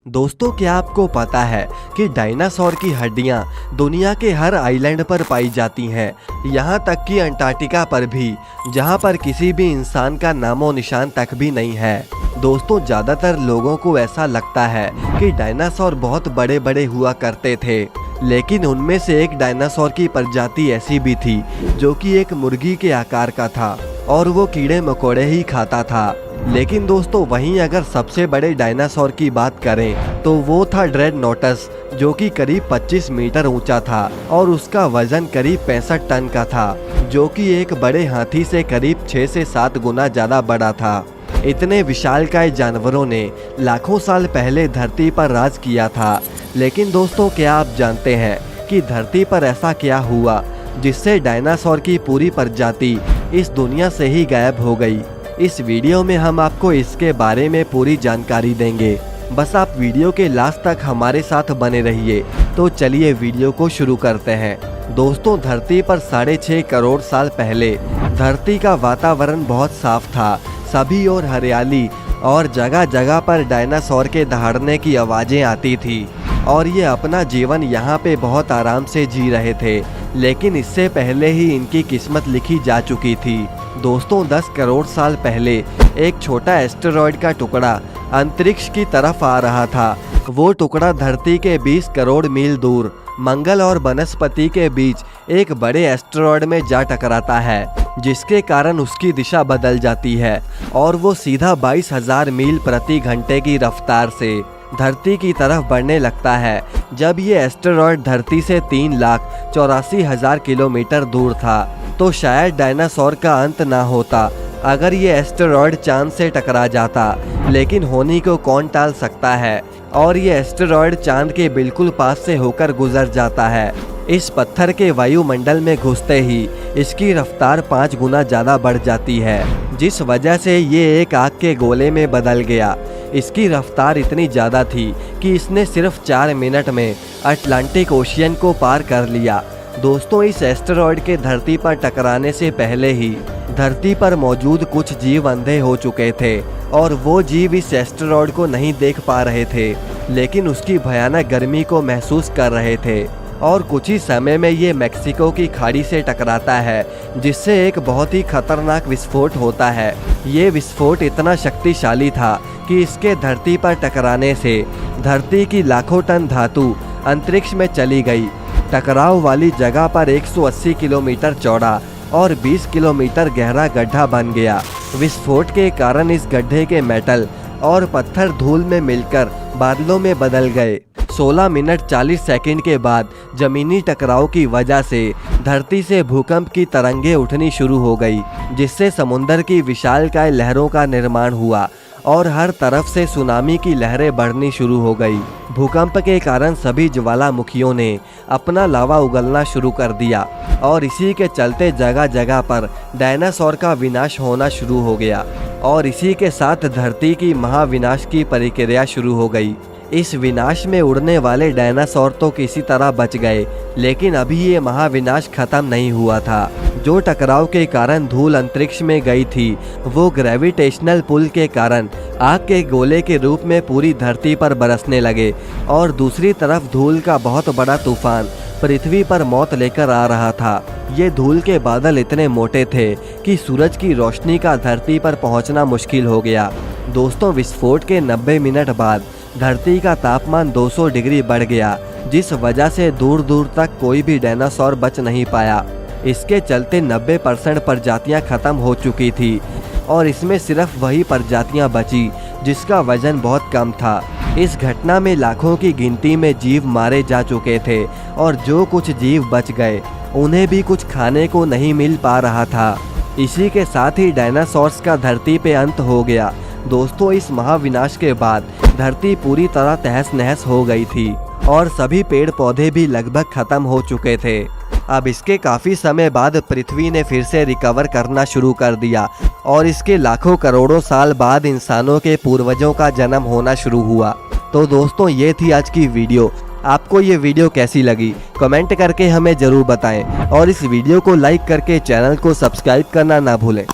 दोस्तों, क्या आपको पता है कि डायनासोर की हड्डियां दुनिया के हर आइलैंड पर पाई जाती हैं, यहाँ तक कि अंटार्कटिका पर भी, जहाँ पर किसी भी इंसान का नामो निशान तक भी नहीं है। दोस्तों, ज़्यादातर लोगों को ऐसा लगता है कि डायनासोर बहुत बड़े बड़े हुआ करते थे, लेकिन उनमें से एक डायनासोर की प्रजाति ऐसी भी थी जो कि एक मुर्गी के आकार का था और वो कीड़े मकोड़े ही खाता था। लेकिन दोस्तों, वहीं अगर सबसे बड़े डायनासोर की बात करें तो वो था ड्रेडनोटस, जो कि करीब 25 मीटर ऊंचा था और उसका वजन करीब 65 टन का था, जो कि एक बड़े हाथी से करीब 6 से 7 गुना ज़्यादा बड़ा था। इतने विशालकाय जानवरों ने लाखों साल पहले धरती पर राज किया था। लेकिन दोस्तों, क्या आप जानते हैं कि धरती पर ऐसा क्या हुआ जिससे डायनासोर की पूरी प्रजाति इस दुनिया से ही गायब हो गई? इस वीडियो में हम आपको इसके बारे में पूरी जानकारी देंगे। बस आप वीडियो के लास्ट तक हमारे साथ बने रहिए। तो चलिए वीडियो को शुरू करते हैं। दोस्तों, धरती पर 6.5 करोड़ साल पहले धरती का वातावरण बहुत साफ था। सभी ओर हरियाली और जगह जगह पर डायनासोर के दहाड़ने की आवाज़ें आती थी और ये अपना जीवन यहाँ पे बहुत आराम से जी रहे थे। लेकिन इससे पहले ही इनकी किस्मत लिखी जा चुकी थी। दोस्तों, 10 करोड़ साल पहले एक छोटा एस्टेरॉयड का टुकड़ा अंतरिक्ष की तरफ आ रहा था। वो टुकड़ा धरती के 20 करोड़ मील दूर मंगल और वनस्पति के बीच एक बड़े एस्टेरॉयड में जा टकराता है, जिसके कारण उसकी दिशा बदल जाती है और वो सीधा 22,000 मील प्रति घंटे की रफ्तार से धरती की तरफ बढ़ने लगता है। जब ये एस्टेरॉयड धरती से 3,84,000 किलोमीटर दूर था, तो शायद डायनासोर का अंत ना होता अगर ये एस्टेरॉयड चांद से टकरा जाता। लेकिन होने को कौन टाल सकता है, और ये एस्टेरॉयड चांद के बिल्कुल पास से होकर गुजर जाता है। इस पत्थर के वायुमंडल में घुसते ही इसकी रफ्तार 5 गुना ज़्यादा बढ़ जाती है, जिस वजह से ये एक आग के गोले में बदल गया। इसकी रफ्तार इतनी ज़्यादा थी कि इसने सिर्फ 4 मिनट में अटलांटिक ओशियन को पार कर लिया। दोस्तों, इस एस्टेरॉयड के धरती पर टकराने से पहले ही धरती पर मौजूद कुछ जीव अंधे हो चुके थे और वो जीव इस एस्टेरॉयड को नहीं देख पा रहे थे, लेकिन उसकी भयानक गर्मी को महसूस कर रहे थे। और कुछ ही समय में ये मैक्सिको की खाड़ी से टकराता है, जिससे एक बहुत ही खतरनाक विस्फोट होता है। ये विस्फोट इतना शक्तिशाली था कि इसके धरती पर टकराने से धरती की लाखों टन धातु अंतरिक्ष में चली गई। टकराव वाली जगह पर 180 किलोमीटर चौड़ा और 20 किलोमीटर गहरा गड्ढा बन गया। विस्फोट के कारण इस गड्ढे के मेटल और पत्थर धूल में मिलकर बादलों में बदल गए। 16 मिनट 40 सेकंड के बाद जमीनी टकराव की वजह से धरती से भूकंप की तरंगें उठनी शुरू हो गई, जिससे समुद्र की विशालकाय लहरों का निर्माण हुआ और हर तरफ से सुनामी की लहरें बढ़नी शुरू हो गई। भूकंप के कारण सभी ज्वालामुखियों ने अपना लावा उगलना शुरू कर दिया और इसी के चलते जगह जगह पर डायनासोर का विनाश होना शुरू हो गया और इसी के साथ धरती की महाविनाश की प्रक्रिया शुरू हो गई। इस विनाश में उड़ने वाले डायनासोर तो किसी तरह बच गए, लेकिन अभी ये महाविनाश खत्म नहीं हुआ था। जो टकराव के कारण धूल अंतरिक्ष में गई थी, वो ग्रेविटेशनल पुल के कारण आग के गोले के रूप में पूरी धरती पर बरसने लगे और दूसरी तरफ धूल का बहुत बड़ा तूफान पृथ्वी पर मौत लेकर आ रहा था। ये धूल के बादल इतने मोटे थे कि सूरज की रोशनी का धरती पर पहुंचना मुश्किल हो गया। दोस्तों, विस्फोट के 90 मिनट बाद धरती का तापमान 200 डिग्री बढ़ गया, जिस वजह से दूर दूर तक कोई भी डायनासोर बच नहीं पाया। इसके चलते 90% प्रजातियां खत्म हो चुकी थी और इसमें सिर्फ वही प्रजातियां बची जिसका वजन बहुत कम था। इस घटना में लाखों की गिनती में जीव मारे जा चुके थे और जो कुछ जीव बच गए उन्हें भी कुछ खाने को नहीं मिल पा रहा था। इसी के साथ ही डायनासोर्स का धरती पे अंत हो गया। दोस्तों, इस महाविनाश के बाद धरती पूरी तरह तहस नहस हो गई थी और सभी पेड़ पौधे भी लगभग खत्म हो चुके थे। अब इसके काफ़ी समय बाद पृथ्वी ने फिर से रिकवर करना शुरू कर दिया और इसके लाखों करोड़ों साल बाद इंसानों के पूर्वजों का जन्म होना शुरू हुआ। तो दोस्तों, ये थी आज की वीडियो। आपको ये वीडियो कैसी लगी कमेंट करके हमें ज़रूर बताएं और इस वीडियो को लाइक करके चैनल को सब्सक्राइब करना ना भूलें।